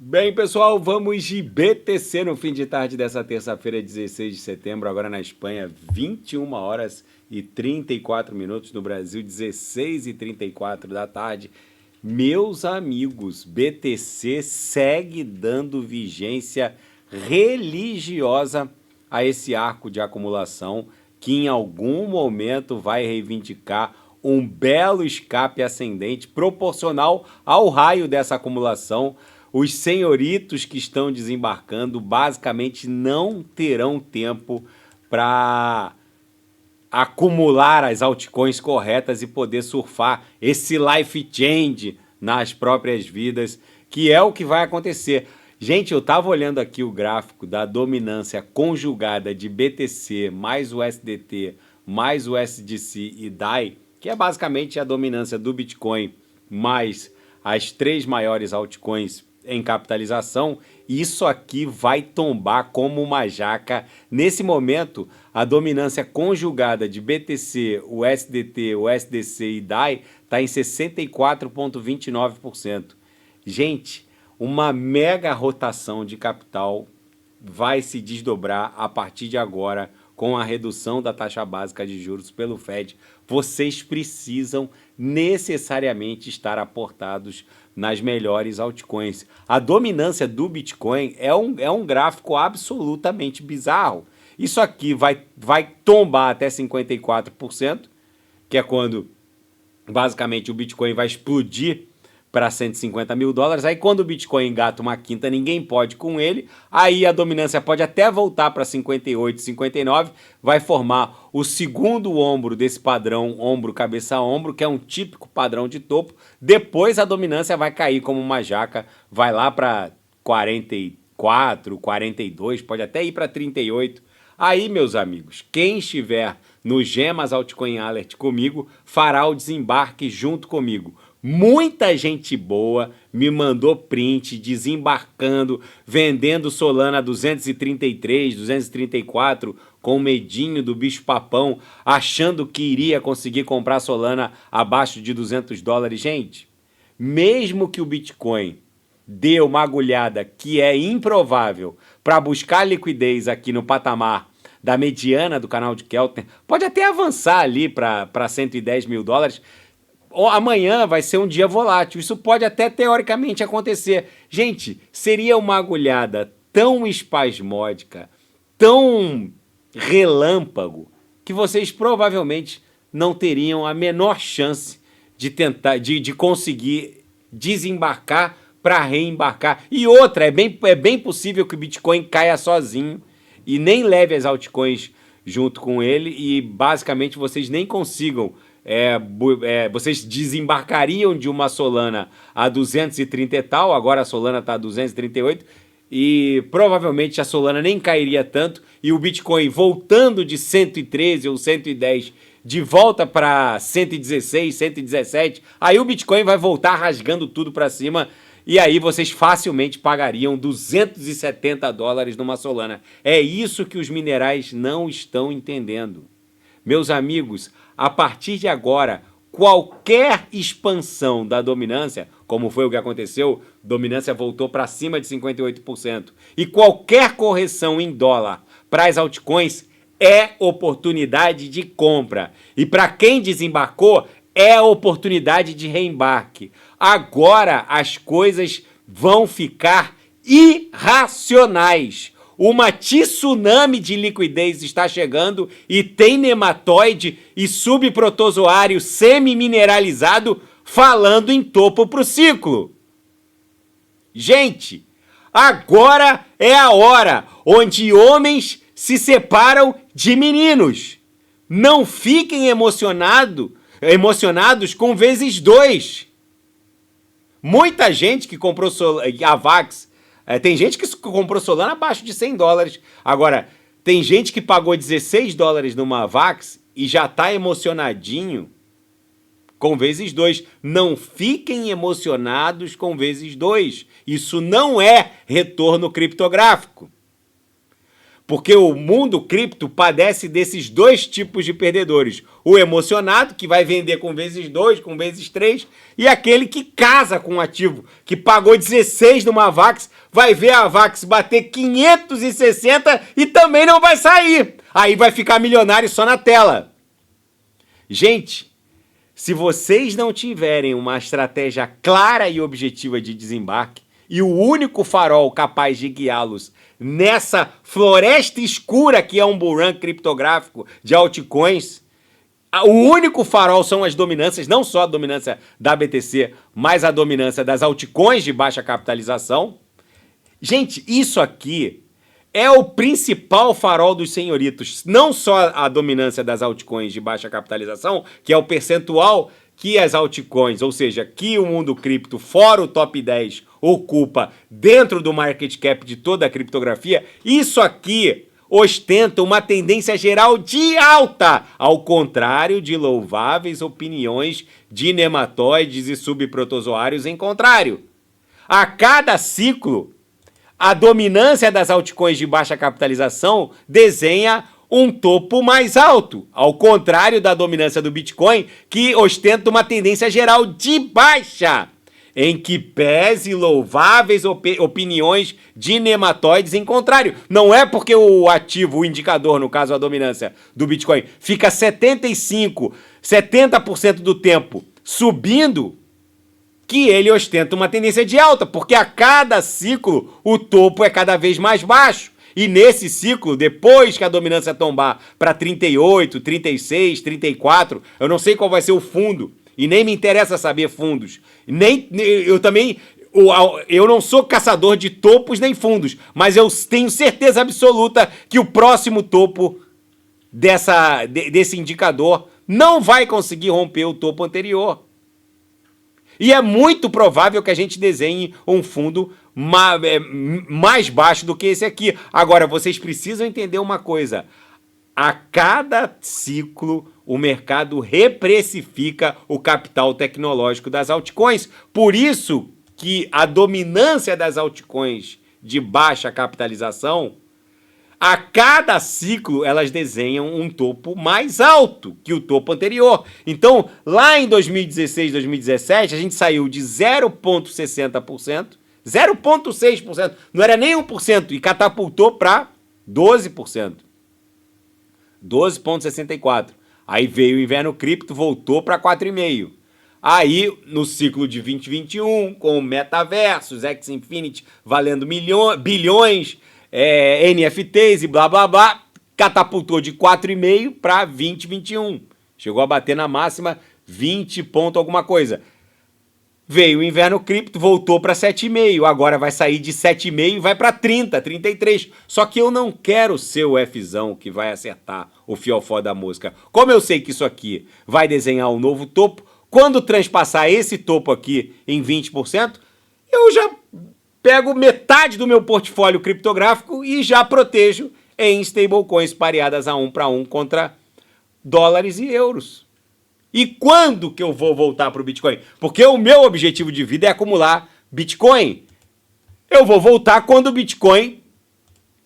Bem, pessoal, vamos de BTC no fim de tarde dessa terça-feira, 16 de setembro, agora na Espanha, 21 horas e 34 minutos, no Brasil, 16 e 34 da tarde. Meus amigos, BTC segue dando vigência religiosa a esse arco de acumulação que em algum momento vai reivindicar um belo escape ascendente proporcional ao raio dessa acumulação. Os senhoritos que estão desembarcando basicamente não terão tempo para acumular as altcoins corretas e poder surfar esse life change nas próprias vidas, que é o que vai acontecer. Gente, eu estava olhando aqui o gráfico da dominância conjugada de BTC mais o USDT mais o USDC e DAI, que é basicamente a dominância do Bitcoin mais as três maiores altcoins em capitalização. Isso aqui vai tombar como uma jaca. Nesse momento, a dominância conjugada de BTC, USDT, USDC e DAI está em 64,29%. Gente, uma mega rotação de capital vai se desdobrar a partir de agora com a redução da taxa básica de juros pelo Fed. Vocês precisam necessariamente estar aportados nas melhores altcoins. A dominância do Bitcoin é um gráfico absolutamente bizarro. Isso aqui vai tombar até 54%, que é quando basicamente o Bitcoin vai explodir para 150 mil dólares. Aí quando o Bitcoin engata uma quinta, ninguém pode com ele. Aí a dominância pode até voltar para 58, 59, vai formar o segundo ombro desse padrão ombro, cabeça, ombro, que é um típico padrão de topo. Depois a dominância vai cair como uma jaca, vai lá para 44, 42, pode até ir para 38. Aí, meus amigos, quem estiver no Gemas Altcoin Alert comigo, fará o desembarque junto comigo. Muita gente boa me mandou print desembarcando, vendendo Solana 233, 234, com medinho do bicho papão, achando que iria conseguir comprar Solana abaixo de 200 dólares. Gente, mesmo que o Bitcoin dê uma agulhada que é improvável para buscar liquidez aqui no patamar da mediana do canal de Keltner, pode até avançar ali para 110 mil dólares, amanhã vai ser um dia volátil. Isso pode até teoricamente acontecer. Gente, seria uma agulhada tão espasmódica, tão relâmpago, que vocês provavelmente não teriam a menor chance de tentar, de conseguir desembarcar para reembarcar. E outra, é bem possível que o Bitcoin caia sozinho e nem leve as altcoins junto com ele e basicamente vocês nem consigam. Vocês desembarcariam de uma Solana a 230 e tal, agora a Solana está a 238 e provavelmente a Solana nem cairia tanto e o Bitcoin voltando de 113 ou 110 de volta para 116, 117, aí o Bitcoin vai voltar rasgando tudo para cima e aí vocês facilmente pagariam 270 dólares numa Solana. É isso que os minerais não estão entendendo. Meus amigos, a partir de agora, qualquer expansão da dominância, como foi o que aconteceu, dominância voltou para cima de 58%, e qualquer correção em dólar para as altcoins é oportunidade de compra. E para quem desembarcou, é oportunidade de reembarque. Agora as coisas vão ficar irracionais. Uma tsunami de liquidez está chegando e tem nematóide e subprotozoário semi-mineralizado falando em topo para o ciclo. Gente, agora é a hora onde homens se separam de meninos. Não fiquem emocionados com vezes 2. Muita gente que comprou a VAX, tem gente que comprou Solana abaixo de 100 dólares. Agora, tem gente que pagou 16 dólares numa VAX e já está emocionadinho com vezes 2. Não fiquem emocionados com vezes 2. Isso não é retorno criptográfico. Porque o mundo cripto padece desses dois tipos de perdedores. O emocionado, que vai vender com vezes 2, com vezes 3, e aquele que casa com um ativo, que pagou 16 numa VAX, vai ver a VAX bater 560 e também não vai sair. Aí vai ficar milionário só na tela. Gente, se vocês não tiverem uma estratégia clara e objetiva de desembarque, e o único farol capaz de guiá-los nessa floresta escura que é um bull run criptográfico de altcoins, o único farol são as dominâncias, não só a dominância da BTC, mas a dominância das altcoins de baixa capitalização. Gente, isso aqui é o principal farol dos senhoritos. Não só a dominância das altcoins de baixa capitalização, que é o percentual que as altcoins, ou seja, que o mundo cripto, fora o top 10, ocupa dentro do market cap de toda a criptografia, isso aqui ostenta uma tendência geral de alta, ao contrário de louváveis opiniões de nematóides e subprotozoários em contrário. A cada ciclo, a dominância das altcoins de baixa capitalização desenha um topo mais alto, ao contrário da dominância do Bitcoin, que ostenta uma tendência geral de baixa, em que pese louváveis opiniões de nematóides em contrário. Não é porque o ativo, o indicador, no caso a dominância do Bitcoin, fica 75%, 70% do tempo subindo, que ele ostenta uma tendência de alta, porque a cada ciclo o topo é cada vez mais baixo. E nesse ciclo, depois que a dominância tombar para 38, 36, 34, eu não sei qual vai ser o fundo, e nem me interessa saber fundos. Eu não sou caçador de topos nem fundos, mas eu tenho certeza absoluta que o próximo topo desse indicador não vai conseguir romper o topo anterior. E é muito provável que a gente desenhe um fundo mais baixo do que esse aqui. Agora, vocês precisam entender uma coisa. A cada ciclo, o mercado reprecifica o capital tecnológico das altcoins. Por isso que a dominância das altcoins de baixa capitalização, a cada ciclo elas desenham um topo mais alto que o topo anterior. Então, lá em 2016, 2017, a gente saiu de 0,60%, 0,6%, não era nem 1%, e catapultou para 12%. 12,64%. Aí veio o inverno cripto, voltou para 4,5%. Aí, no ciclo de 2021, com o metaversos, X-Infinity valendo bilhões, NFTs e blá blá blá, catapultou de 4,5 para 2021. Chegou a bater na máxima 20 ponto alguma coisa. Veio o inverno cripto, voltou para 7,5. Agora vai sair de 7,5 e vai para 30, 33. Só que eu não quero ser o Fzão que vai acertar o fiofó da mosca. Como eu sei que isso aqui vai desenhar um novo topo, quando transpassar esse topo aqui em 20%, eu já pego metade do meu portfólio criptográfico e já protejo em stablecoins pareadas a 1 para 1 contra dólares e euros. E quando que eu vou voltar para o Bitcoin? Porque o meu objetivo de vida é acumular Bitcoin. Eu vou voltar quando o Bitcoin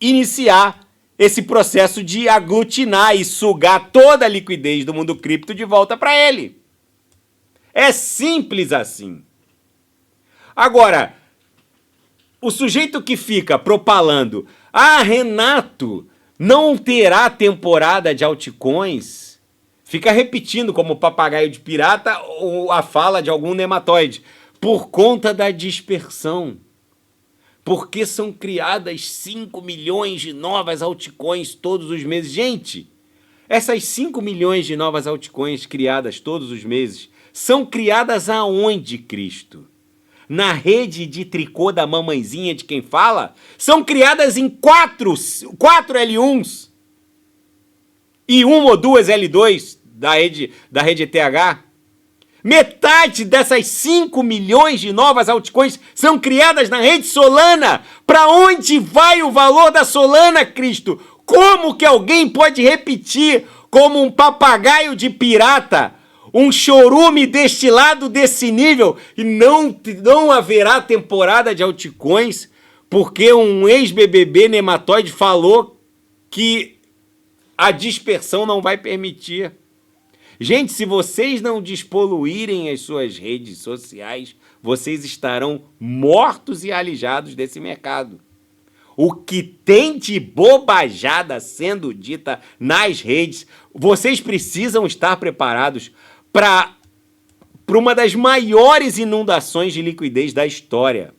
iniciar esse processo de aglutinar e sugar toda a liquidez do mundo cripto de volta para ele. É simples assim. Agora, o sujeito que fica propalando, Renato, não terá temporada de altcoins, fica repetindo como papagaio de pirata a fala de algum nematóide, por conta da dispersão. Porque são criadas 5 milhões de novas altcoins todos os meses. Gente, essas 5 milhões de novas altcoins criadas todos os meses são criadas aonde, Cristo? Na rede de tricô da mamãezinha de quem fala? São criadas em 4 L1s e 1 ou 2 L2 da rede ETH. Metade dessas 5 milhões de novas altcoins são criadas na rede Solana. Para onde vai o valor da Solana, Cristo? Como que alguém pode repetir como um papagaio de pirata um chorume destilado desse nível e não haverá temporada de altcoins porque um ex-BBB nematóide falou que a dispersão não vai permitir. Gente, se vocês não despoluírem as suas redes sociais, vocês estarão mortos e alijados desse mercado. O que tem de bobajada sendo dita nas redes, vocês precisam estar preparados para uma das maiores inundações de liquidez da história.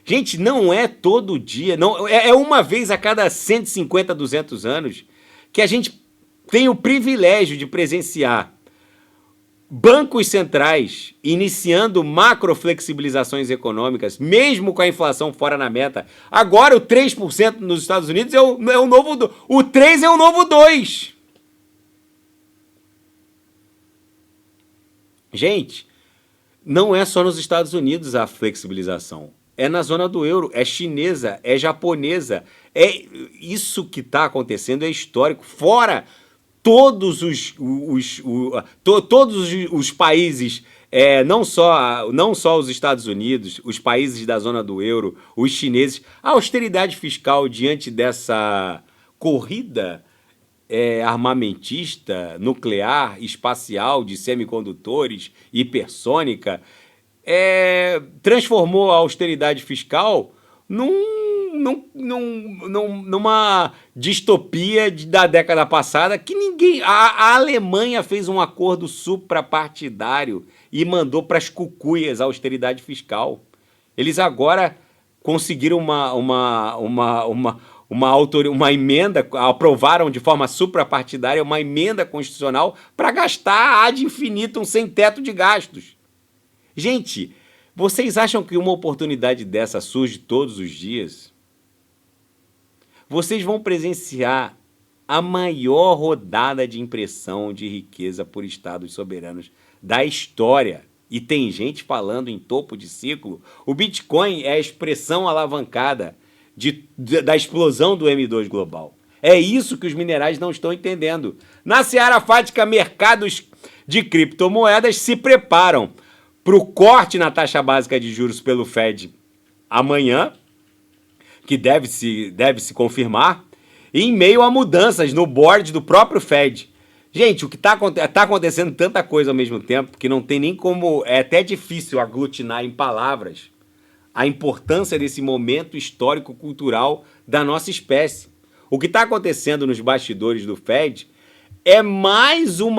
Gente, não é todo dia, não, é uma vez a cada 150, 200 anos que a gente tem o privilégio de presenciar bancos centrais iniciando macroflexibilizações econômicas, mesmo com a inflação fora na meta. Agora o 3% nos Estados Unidos é o novo... O 3 é o novo 2. Gente, não é só nos Estados Unidos a flexibilização. É na zona do euro, é chinesa, é japonesa. É isso que está acontecendo, é histórico. Fora todos os países, não só os Estados Unidos, os países da zona do euro, os chineses, a austeridade fiscal diante dessa corrida armamentista, nuclear, espacial, de semicondutores, hipersônica, transformou a austeridade fiscal numa distopia da década passada que ninguém... A Alemanha fez um acordo suprapartidário e mandou para as cucuias a austeridade fiscal. Eles agora conseguiram uma emenda, aprovaram de forma suprapartidária uma emenda constitucional para gastar ad infinitum sem teto de gastos. Gente, vocês acham que uma oportunidade dessa surge todos os dias? Vocês vão presenciar a maior rodada de impressão de riqueza por estados soberanos da história. E tem gente falando em topo de ciclo. O Bitcoin é a expressão alavancada da explosão do M2 global. É isso que os minerais não estão entendendo. Na seara fática, mercados de criptomoedas se preparam para o corte na taxa básica de juros pelo Fed amanhã, que deve se confirmar, em meio a mudanças no board do próprio Fed. Gente, o que está acontecendo tanta coisa ao mesmo tempo que não tem nem como... É até difícil aglutinar em palavras a importância desse momento histórico-cultural da nossa espécie. O que está acontecendo nos bastidores do Fed é mais um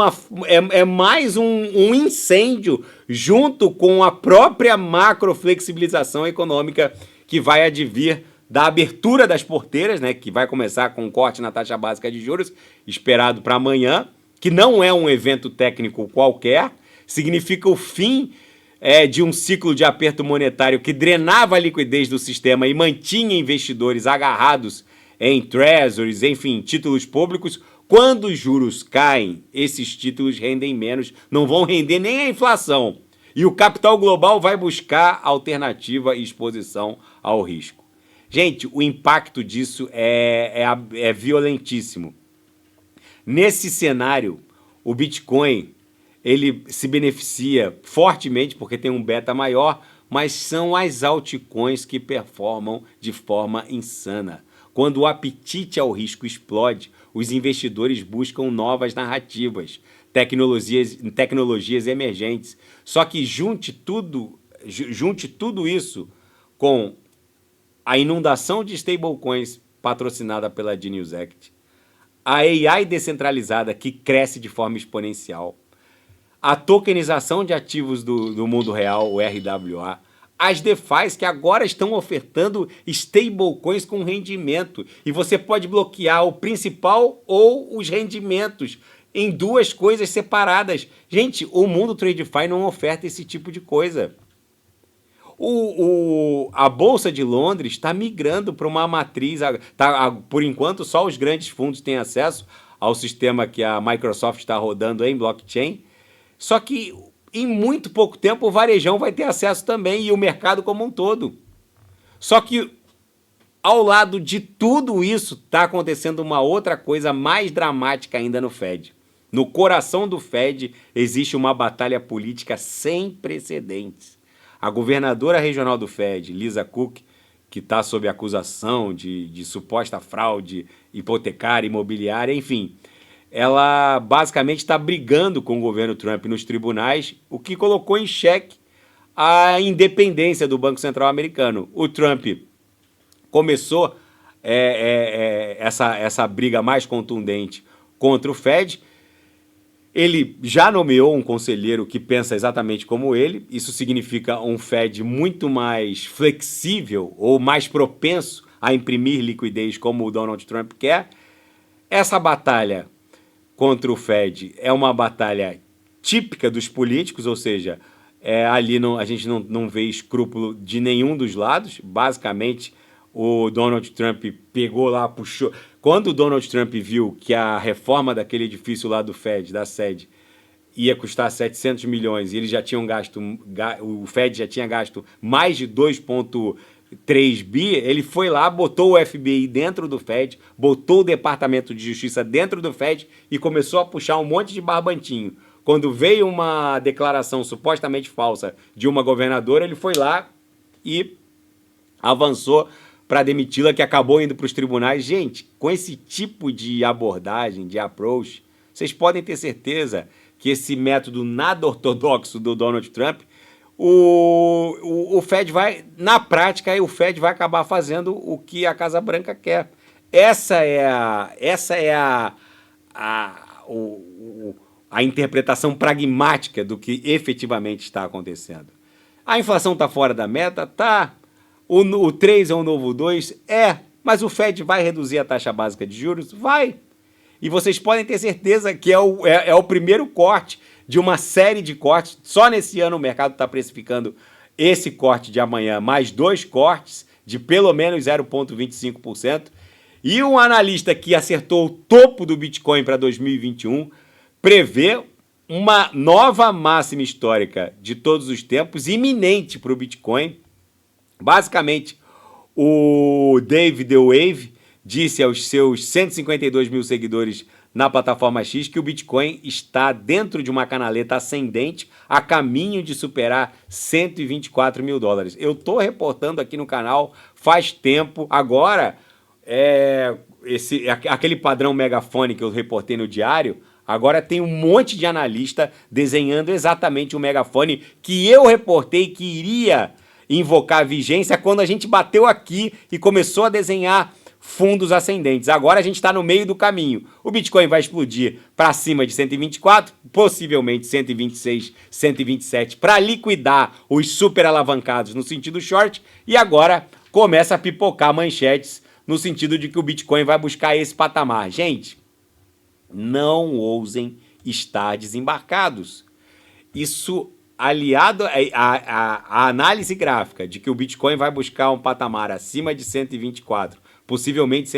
incêndio junto com a própria macroflexibilização econômica que vai advir da abertura das porteiras, né, que vai começar com um corte na taxa básica de juros, esperado para amanhã, que não é um evento técnico qualquer, significa o fim de um ciclo de aperto monetário que drenava a liquidez do sistema e mantinha investidores agarrados em treasuries, enfim, títulos públicos. Quando os juros caem, esses títulos rendem menos, não vão render nem a inflação. E o capital global vai buscar alternativa e exposição ao risco. Gente, o impacto disso é violentíssimo. Nesse cenário, o Bitcoin ele se beneficia fortemente porque tem um beta maior, mas são as altcoins que performam de forma insana. Quando o apetite ao risco explode, os investidores buscam novas narrativas, tecnologias emergentes. Só que junte tudo isso com a inundação de stablecoins patrocinada pela Genius Act, a AI descentralizada que cresce de forma exponencial, a tokenização de ativos do mundo real, o RWA, as DeFis que agora estão ofertando stablecoins com rendimento e você pode bloquear o principal ou os rendimentos em duas coisas separadas. Gente, o mundo TradeFi não oferta esse tipo de coisa. A Bolsa de Londres está migrando para uma matriz, por enquanto só os grandes fundos têm acesso ao sistema que a Microsoft está rodando em blockchain, só que em muito pouco tempo o varejão vai ter acesso também e o mercado como um todo. Só que ao lado de tudo isso está acontecendo uma outra coisa mais dramática ainda no Fed. No coração do Fed existe uma batalha política sem precedentes. A governadora regional do Fed, Lisa Cook, que está sob acusação de suposta fraude hipotecária, imobiliária, enfim. Ela basicamente está brigando com o governo Trump nos tribunais, o que colocou em xeque a independência do Banco Central americano. O Trump começou essa briga mais contundente contra o Fed. Ele já nomeou um conselheiro que pensa exatamente como ele. Isso significa um Fed muito mais flexível ou mais propenso a imprimir liquidez como o Donald Trump quer. Essa batalha contra o Fed é uma batalha típica dos políticos, ou seja, ali a gente não vê escrúpulo de nenhum dos lados. Basicamente, o Donald Trump pegou lá, puxou. Quando o Donald Trump viu que a reforma daquele edifício lá do Fed, da sede, ia custar 700 milhões e eles já tinham gasto, o Fed já tinha gasto mais de 2,3 bi, ele foi lá, botou o FBI dentro do Fed, botou o Departamento de Justiça dentro do Fed e começou a puxar um monte de barbantinho. Quando veio uma declaração supostamente falsa de uma governadora, ele foi lá e avançou para demiti-la, que acabou indo para os tribunais. Gente, com esse tipo de abordagem, de approach, vocês podem ter certeza que esse método nada ortodoxo do Donald Trump, o Fed vai, na prática, o Fed vai acabar fazendo o que a Casa Branca quer. Essa é a interpretação pragmática do que efetivamente está acontecendo. A inflação está fora da meta? Tá. O 3 é um novo 2? Mas o Fed vai reduzir a taxa básica de juros? Vai. E vocês podem ter certeza que é o primeiro corte de uma série de cortes. Só nesse ano o mercado está precificando esse corte de amanhã, mais 2 cortes de pelo menos 0,25%. E um analista que acertou o topo do Bitcoin para 2021 prevê uma nova máxima histórica de todos os tempos, iminente para o Bitcoin. Basicamente, o Dave The Wave disse aos seus 152 mil seguidores na plataforma X que o Bitcoin está dentro de uma canaleta ascendente a caminho de superar 124 mil dólares. Eu estou reportando aqui no canal faz tempo. Agora, aquele padrão megafone que eu reportei no diário, agora tem um monte de analista desenhando exatamente o megafone que eu reportei que iria invocar a vigência quando a gente bateu aqui e começou a desenhar fundos ascendentes. Agora a gente está no meio do caminho. O Bitcoin vai explodir para cima de 124, possivelmente 126, 127, para liquidar os super alavancados no sentido short, e agora começa a pipocar manchetes no sentido de que o Bitcoin vai buscar esse patamar. Gente, não ousem estar desembarcados. Isso aliado à análise gráfica de que o Bitcoin vai buscar um patamar acima de 124, possivelmente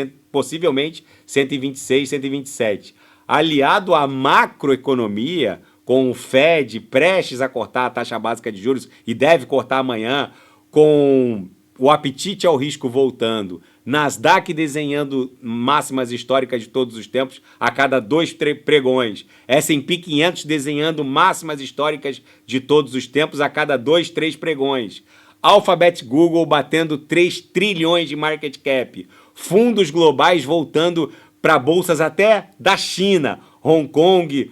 126, 127, aliado à macroeconomia, com o Fed prestes a cortar a taxa básica de juros e deve cortar amanhã, com o apetite ao risco voltando, Nasdaq desenhando máximas históricas de todos os tempos a cada 2 pregões, S&P 500 desenhando máximas históricas de todos os tempos a cada 2, 3 pregões, Alphabet, Google batendo 3 trilhões de market cap, fundos globais voltando para bolsas até da China, Hong Kong,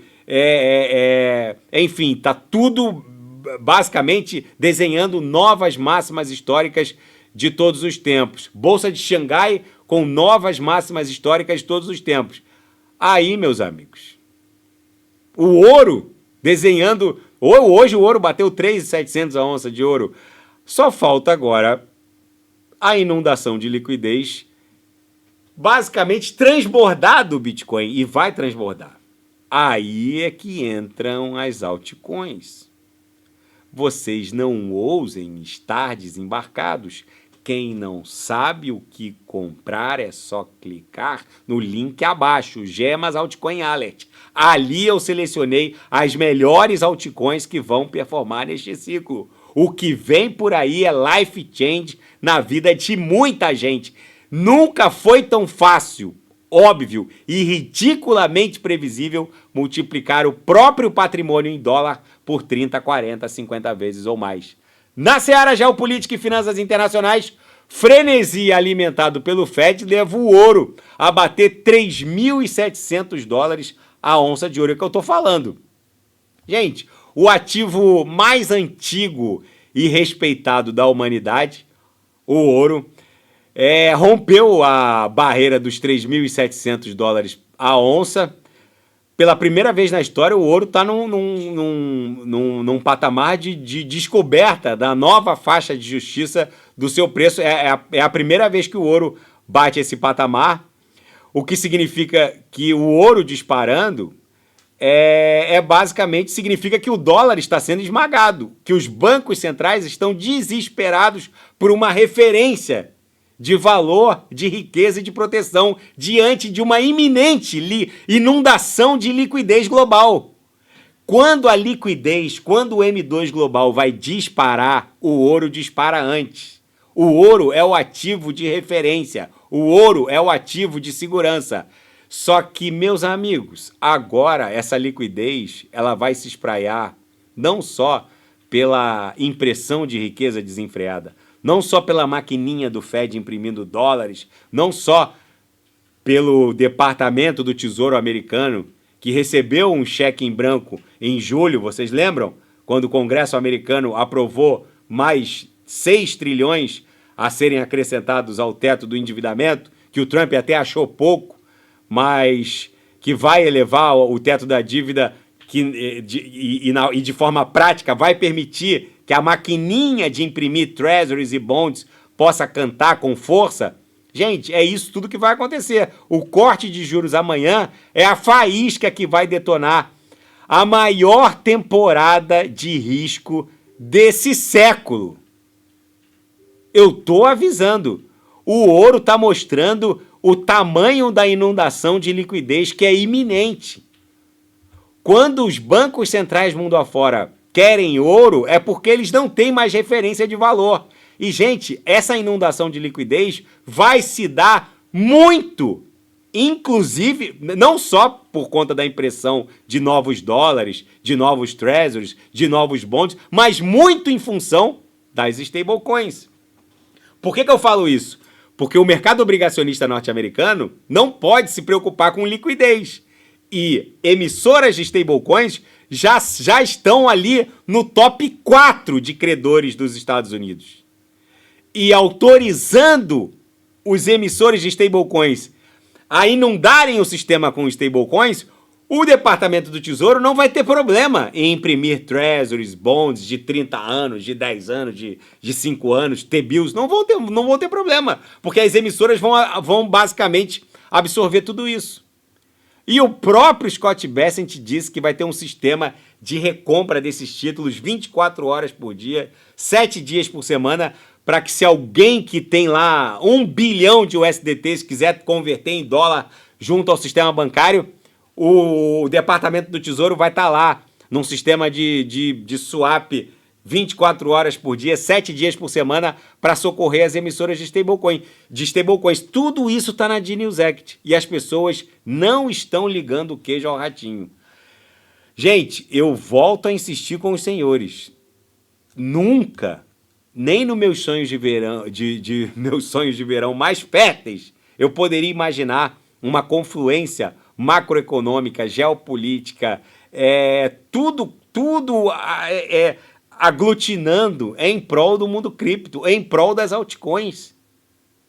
enfim, tá tudo basicamente desenhando novas máximas históricas de todos os tempos. Bolsa de Xangai com novas máximas históricas de todos os tempos. Aí, meus amigos, o ouro desenhando... Hoje o ouro bateu 3.700 a onça de ouro. Só falta agora a inundação de liquidez basicamente transbordar do Bitcoin, e vai transbordar. Aí é que entram as altcoins. Vocês não ousem estar desembarcados. Quem não sabe o que comprar é só clicar no link abaixo, Gemas Altcoin Alert. Ali eu selecionei as melhores altcoins que vão performar neste ciclo. O que vem por aí é life change na vida de muita gente. Nunca foi tão fácil, óbvio e ridiculamente previsível multiplicar o próprio patrimônio em dólar por 30, 40, 50 vezes ou mais. Na seara geopolítica e finanças internacionais, Frenesi alimentado pelo Fed leva o ouro a bater 3.700 dólares a onça de ouro. É o que eu estou falando. Gente, o ativo mais antigo e respeitado da humanidade, o ouro, rompeu a barreira dos 3.700 dólares a onça. Pela primeira vez na história, o ouro está num patamar de descoberta da nova faixa de justiça do seu preço. É a primeira vez que o ouro bate esse patamar, o que significa que o ouro disparando basicamente significa que o dólar está sendo esmagado, que os bancos centrais estão desesperados por uma referência de valor, de riqueza e de proteção diante de uma iminente inundação de liquidez global. Quando a liquidez, quando o M2 global vai disparar, o ouro dispara antes. O ouro é o ativo de referência, o ouro é o ativo de segurança. Só que, meus amigos, agora essa liquidez ela vai se espraiar não só pela impressão de riqueza desenfreada, não só pela maquininha do Fed imprimindo dólares, não só pelo Departamento do Tesouro americano, que recebeu um cheque em branco em julho, vocês lembram? Quando o Congresso americano aprovou mais 6 trilhões a serem acrescentados ao teto do endividamento, que o Trump até achou pouco, mas que vai elevar o teto da dívida e de forma prática vai permitir que a maquininha de imprimir treasuries e bonds possa cantar com força. Gente, é isso tudo que vai acontecer. O corte de juros amanhã é a faísca que vai detonar a maior temporada de risco desse século. Eu tô avisando. O ouro está mostrando o tamanho da inundação de liquidez que é iminente. Quando os bancos centrais mundo afora querem ouro, é porque eles não têm mais referência de valor. E, gente, essa inundação de liquidez vai se dar muito, inclusive, não só por conta da impressão de novos dólares, de novos treasuries, de novos bonds, mas muito em função das stablecoins. Por que eu falo isso? Porque o mercado obrigacionista norte-americano não pode se preocupar com liquidez. E emissoras de stablecoins já estão ali no top 4 de credores dos Estados Unidos. E autorizando os emissores de stablecoins a inundarem o sistema com stablecoins, o Departamento do Tesouro não vai ter problema em imprimir treasuries, bonds de 30 anos, de 10 anos, de 5 anos, T-bills, não vão ter problema, porque as emissoras vão basicamente absorver tudo isso. E o próprio Scott Bessent disse que vai ter um sistema de recompra desses títulos 24 horas por dia, 7 dias por semana, para que se alguém que tem lá 1 bilhão de USDTs quiser converter em dólar junto ao sistema bancário, o Departamento do Tesouro vai estar lá num sistema de swap 24 horas por dia, 7 dias por semana, para socorrer as emissoras de stablecoins. Tudo isso está na Genius Act e as pessoas não estão ligando o queijo ao ratinho. Gente, eu volto a insistir com os senhores. Nunca, nem nos meus sonhos de verão, meus sonhos de verão mais férteis, eu poderia imaginar uma confluência macroeconômica, geopolítica, tudo aglutinando em prol do mundo cripto, em prol das altcoins.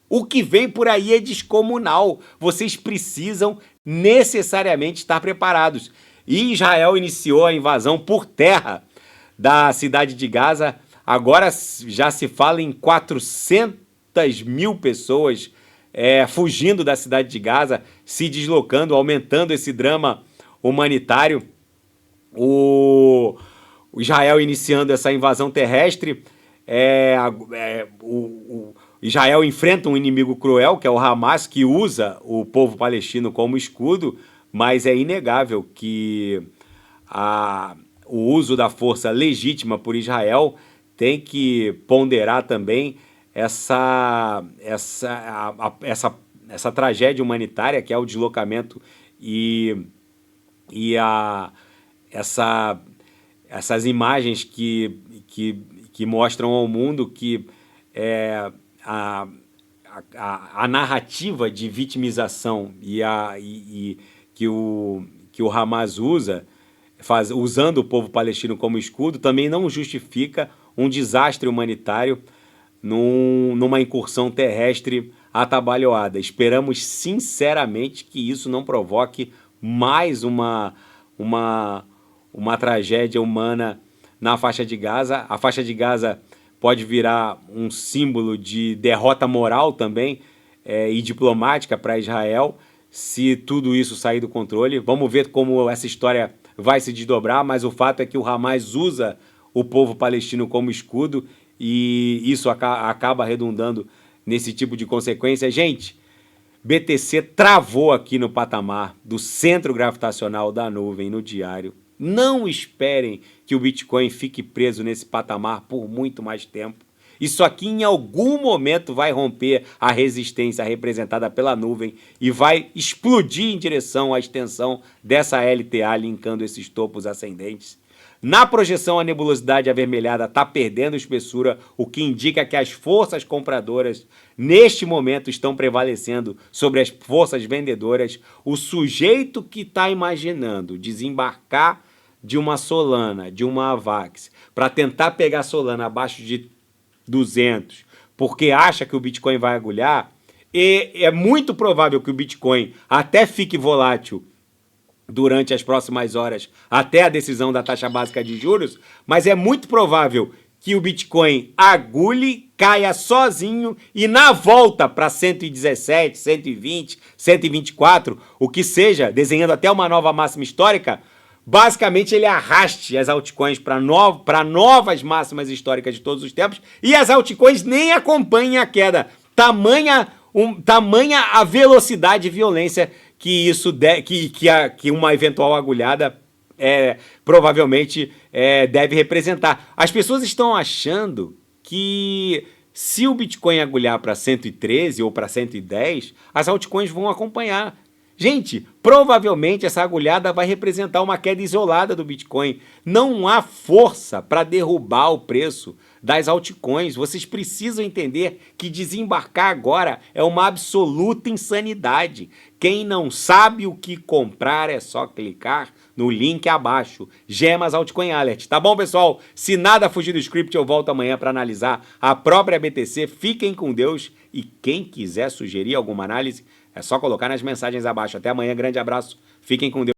O que vem por aí é descomunal. Vocês precisam necessariamente estar preparados. E Israel iniciou a invasão por terra da cidade de Gaza. Agora já se fala em 400 mil pessoas fugindo da cidade de Gaza, se deslocando, aumentando esse drama humanitário. O Israel iniciando essa invasão terrestre, o Israel enfrenta um inimigo cruel, que é o Hamas, que usa o povo palestino como escudo, mas é inegável que o uso da força legítima por Israel tem que ponderar também essa tragédia humanitária, que é o deslocamento essas imagens que mostram ao mundo que a, a narrativa de vitimização que o Hamas usa, usando o povo palestino como escudo, também não justifica um desastre humanitário numa incursão terrestre atabalhoada. Esperamos sinceramente que isso não provoque mais uma tragédia humana na faixa de Gaza. A faixa de Gaza pode virar um símbolo de derrota moral também e diplomática para Israel, se tudo isso sair do controle. Vamos ver como essa história vai se desdobrar, mas o fato é que o Hamas usa o povo palestino como escudo e isso acaba redundando nesse tipo de consequência. Gente, BTC travou aqui no patamar do centro gravitacional da nuvem no diário. Não esperem que o Bitcoin fique preso nesse patamar por muito mais tempo. Isso aqui em algum momento vai romper a resistência representada pela nuvem e vai explodir em direção à extensão dessa LTA linkando esses topos ascendentes. Na projeção, a nebulosidade avermelhada está perdendo espessura, o que indica que as forças compradoras, neste momento, estão prevalecendo sobre as forças vendedoras. O sujeito que está imaginando desembarcar de uma Solana, de uma Avax, para tentar pegar Solana abaixo de 200, porque acha que o Bitcoin vai agulhar, e é muito provável que o Bitcoin até fique volátil durante as próximas horas, até a decisão da taxa básica de juros, mas é muito provável que o Bitcoin agulhe, caia sozinho e na volta para 117, 120, 124, o que seja, desenhando até uma nova máxima histórica, basicamente ele arraste as altcoins para novas máximas históricas de todos os tempos e as altcoins nem acompanhem a queda. Tamanha a velocidade e violência que isso que uma eventual agulhada provavelmente deve representar. As pessoas estão achando que se o Bitcoin agulhar para 113 ou para 110, as altcoins vão acompanhar. Gente, provavelmente essa agulhada vai representar uma queda isolada do Bitcoin. Não há força para derrubar o preço das altcoins. Vocês precisam entender que desembarcar agora é uma absoluta insanidade. Quem não sabe o que comprar é só clicar no link abaixo. Gemas Altcoin Alert. Tá bom, pessoal? Se nada fugir do script, eu volto amanhã para analisar a própria BTC. Fiquem com Deus e quem quiser sugerir alguma análise, é só colocar nas mensagens abaixo. Até amanhã, grande abraço, fiquem com Deus.